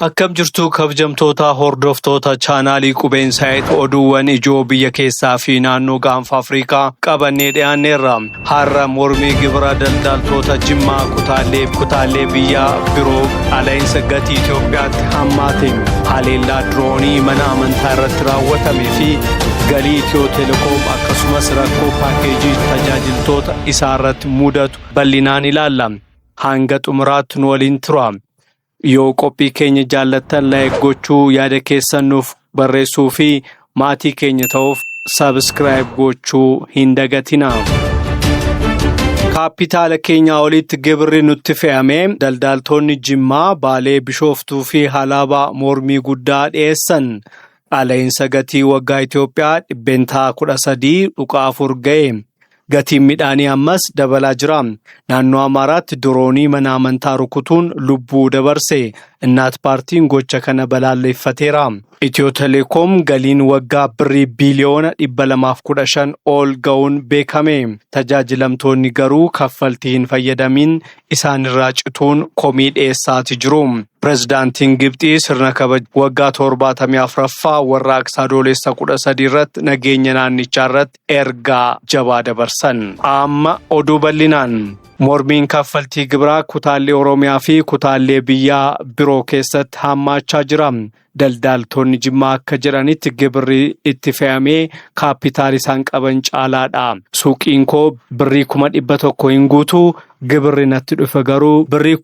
Akkam jirtu kabajamtoota hordoftoota chaanaalii qubeen saayit oduuwwan ijoo biyya keessaa fi naannoo gaanfa Afrikaa qabannee dhiyaanneerra. Har'a mormii gibira daldaltoota Jimmaa kutaalee biyya biroo aleensa gatii Itoophiyaatti hammaateen haleellaa diroonii mana amantaa irratti raawwatamee fi galii Itiyoo Telekoom akkasumas rakkoo paakeejii tajaajiltoota isaa irratti mudatu bal'inaan ilaalla. Hanga xumuraatti nu waliin tura. Yoo qophii keenya jaallattan like gochuu yaada keessan nuuf barreessuu fi maatii keenya ta'uuf subscribe gochuu hin dagatina. Kaapitaala keenya olitti gibirri nutti fe'amee daldaltoonni Jimmaa, Baalee, Bishooftuu fi Halaabaa mormii guddaa dhiyeessan. Aleensa gatii waggaa Itoophiyaa dhibbentaa 13.4 ga'e. Gatiin midhaanii ammas dabalaa jira. Naannoo Amaaraatti diroonii mana amantaa rukutuun lubbuu dabarse. Innaat paartiin gocha kana balaaleffateera. Itiyoo Telekoom galiin waggaa birrii biiliyoona 215 ol ga'uun beekame. Tajaajilamtoonni garuu kaffaltii hin fayyadamin isaanirraa cituun komii dhiyeessaati jiru. Pireezidaantiin Gibxii sirna kabaja waggaa 74ffaa warraaqsaa adoolessa 13 irratti nageenya naannichaa irratti ergaa jabaa dabarsan. Amma oduu bal'inaan. Mormiin kaffaltii gibiraa kutaalee Oromiyaa fi kutaalee biyyaa biroo keessatti hammaachaa jira. Daldaltoonni Jimmaa akka jedhanitti gibirri itti fe'amee kaapitaal isaan qaban caalaadha. Suuqiin koo birrii 100 hin guutu, gibirri natti dhufe garuu birrii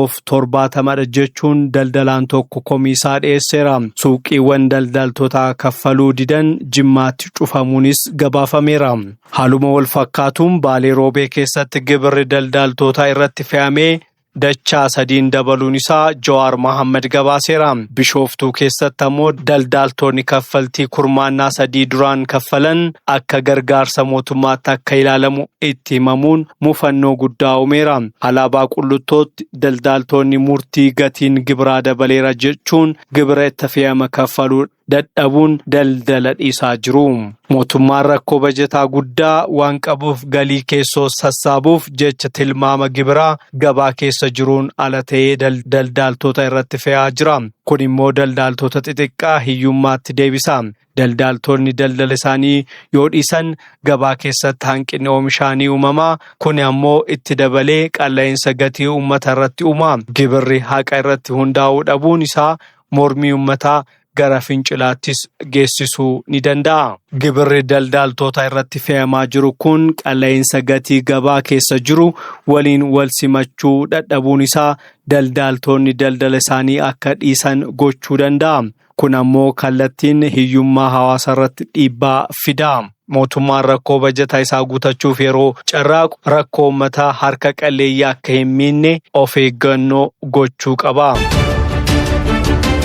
170 jechuun daldalaan tokko komiisaa dhiyeesseera. Suuqiiwwan daldaltoota kaffaluu didan Jimmaatti cufamuunis gabaafameera. Haaluma wal fakkaatuun Baalee Roobee keessatti gibirri daldaltoota irratti fe'amee dachaa 3 dabaluun isaa Jawaar Mohaammed gabaaseera. Bishooftuu keessatti ammoo daldaltoonni kaffaltii kurmaannaa 3 duraan kaffalan akka gargaarsa mootummaatti akka ilaalamu itti himamuun mufannoo guddaa uumeera. Halaabaa Qullubbiitti daldaltoonni murtii gatiin gibiraa dabaleera jechuun gibira itti fe'ama kaffaluu dadhabuun daldala dhiisaa jiru. Mootummaan rakkoo bajetaa guddaa waan qabuuf galii keessoo sassaabuuf jecha tilmaama gibiraa gabaa keessa jiruun ala ta'ee daldaltoota irratti fe'aa jira. Kun immoo daldaltoota xixiqqaa hiyyummaatti deebisa. Daldaltoonni daldala isaanii yoo dhiisan gabaa keessatti hanqinni oomishaanii uumamaa, kun ammoo itti dabalee qaala'insa gatii uummata irratti uuma. Gibirri haqa irratti hundaa'uu dhabuun isaa mormii uummataa gara fincilaattis geessisuu ni danda'a. Gibirri daldaltoota irratti fe'amaa jiru kun qaala'insa gatii gabaa keessa jiru waliin wal simachuu dadhabuun isaa daldaltoonni daldala isaanii akka dhiisan gochuu danda'a. Kun ammoo kallattiin hiyyummaa hawaasa irratti dhiibbaa fida. Mootummaan rakkoo bajetaa isaa guutachuuf yeroo carraaqu rakkoo uummataa harka qalleeyyii akka hin miinne of eeggannoo gochuu qaba.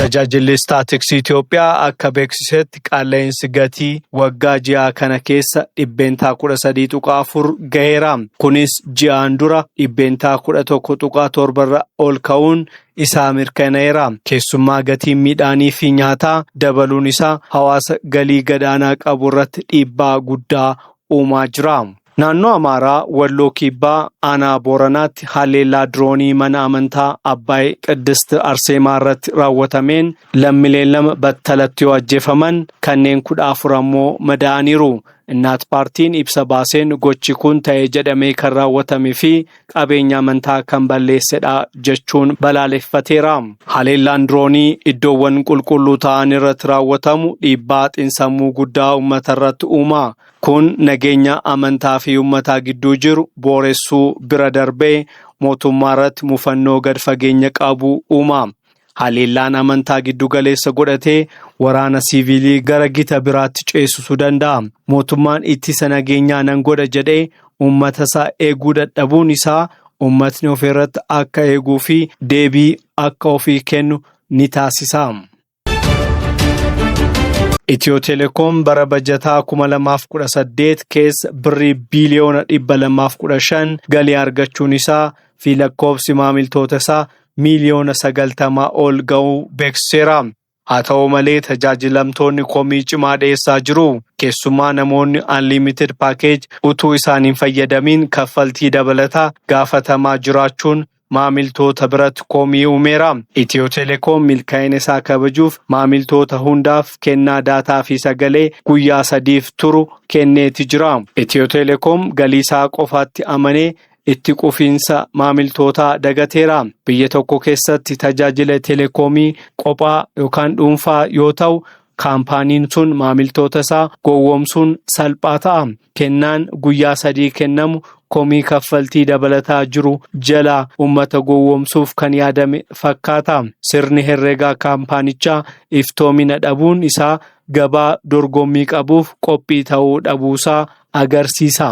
Tajaajilli Staatiksii Itoophiyaa akka beeksisetti qaala'insi gatii waggaa ji'aa kana keessa dhibbentaa 13.4 ga'eera. Kunis ji'aan dura dhibbentaa 11.7 irra ol ka'uun isaa mirkaneera. Keessumaa gatiin midhaanii fi nyaataa dabaluun isaa hawaasa galii gadaanaa qabu irratti dhiibbaa guddaa uumaa jira. Naannoo Amaaraa Walloo Kibbaa Aanaa Booranaatti haleellaa diroonii mana amantaa Abbaay Qiddist Arseemaa irratti raawwatameen lammiileen 2 battalatti yoo ajjeefaman kanneen 14 ammoo madaa'aniiru. Innaat paartiin ibsa baaseen gochi kun ta'ee jedhamee kan raawwatame fi qabeenya amantaa kan balleessedha jechuun balaaleffateera. Haleellaan diroonii iddoowwan qulqulluu ta'an irratti raawwatamu dhiibbaa xiinsammuu guddaa uummata irratti uuma. Kun nageenya amantaa fi uummataa gidduu jiru booressuu bira darbee mootummaa irratti mufannoo gad fageenya qabu uuma. Haleellaan amantaa giddu galeessa godhatee waraana siivilii gara gita biraatti ceesisuu danda'a. Mootummaan ittisa nageenyaa nan godha jedhee uummata isaa eeguu dadhabuun isaa uummatni ofirratti akka eeguu fi deebii akka ofii kennu ni taasisa. Itiyoo Telekoom bara bajataa 2018 keessa birrii biiliyoona 215 galii argachuun isaa fi lakkoofsi maamiltoota isaa miiliyoona 90 ol ga'uu beeksiseera. Haa ta'u malee tajaajilamtoonni komii cimaa dhiyeessaa jiru. Keessumaa namoonni unlimited package utuu isaan hin fayyadamin kaffaltii dabalataa gaafatamaa jiraachuun maamiltoota biratti komii uumeera. Itiyoo Telekoom milkaa'ina isaa kabajuuf maamiltoota hundaaf kennaa daataa fi sagalee guyyaa 3 turu kenneeti jira. Itiyoo Telekoom galii isaa qofaatti amanee itti qufiinsa maamiltoota dagateera. Biyya tokko keessatti tajaajila telekoomii qophaa yookaan dhuunfaa yoo ta'u, kaampaaniin sun maamiltoota isaa gowwoomsuun salphaa ta'a. Kennaan guyyaa 3 kennamu komii kaffaltii dabalataa jiru jala uummata gowwoomsuuf kan yaadame fakkaata. Sirni herreegaa kaampaanichaa iftoomina dhabuun isaa gabaa dorgommii qabuuf qophii ta'uu dhabuusaa agarsiisa.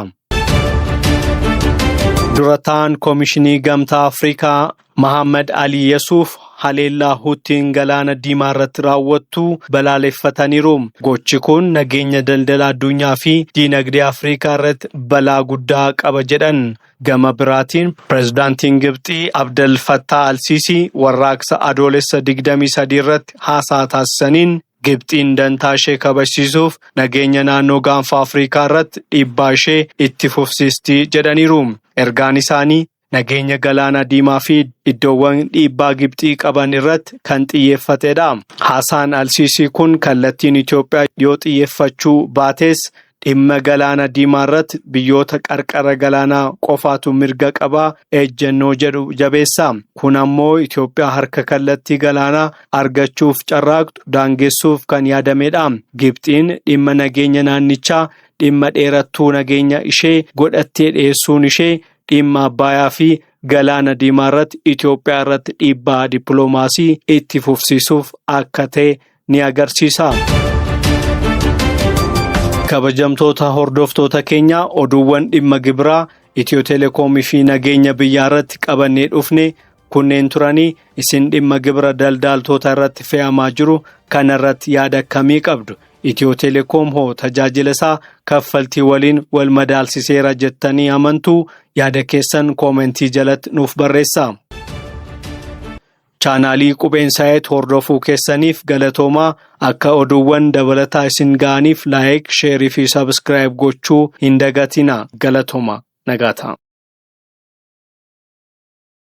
Durataan Koomishinii Gamtaa Afrikaa Mohaammed Ali Yesuuf haleellaa Huutiin galaana diimaa irratti raawwattu balaaleffataniiru. Gochi kun nageenya daldala addunyaa fi diinagdee Afrikaa irratti balaa guddaa qaba jedhan. Gama biraatiin pirezidaantiin Gibxii Abdel Fattah al-Sisi warraaqsa adoolessa 23 irratti haasaa taasisaniin Gibxiin dantaa ishee kabachiisuuf nageenya naannoo gaanfa Afrikaa irratti dhiibbaa ishee itti fufsiisti jedhaniiru. Ergaan isaanii nageenya galaana diimaa fi iddoowwan dhiibbaa Gibxii qaban irratti kan xiyyeeffatedha. Haasaan al-Sisi kun kallattiin Itoophiyaa yoo xiyyeeffachuu baates dhimma galaana diimaa irratti biyyoota qarqara galaanaa qofaatu mirga qabaa ejjennoo jedhu jabeessa. Kun ammoo Itoophiyaa harka kallattii galaanaa argachuuf carraaqxu daangessuuf kan yaadamedha. Gibxiin dhimma nageenya naannichaa dhimma dheerattuu nageenya ishee godhattee dhiyeessuun ishee dhimma Abbayyaa fi galaana diimaa irratti Itoophiyaa irratti dhiibbaa dippiloomaasii itti fufsiisuuf akka ta'e ni agarsiisa. Kabajamtoota hordoftoota keenya oduuwwan dhimma gibiraa Itiyoo Telekoomii fi nageenya biyyaa irratti qabannee dhufne kunneen turanii isin dhimma gibira daldaltoota irratti fe'amaa jiru kana irratti yaada akkamii qabdu? Itiyoo Telekoom hoo tajaajila isaa kaffaltii waliin wal madaalsiseera jettanii amantuu? Yaada keessan koomentii jalatti nuuf barreessaa. Chaanaalii Qubeen Saayit hordofuu keessaniif galatoomaa. Akka oduuwwan dabalataa isin ga'aniif laayik, sheerii fi sabskiraayib gochuu hin dagatinaa. Galatoomaa. Nagataa.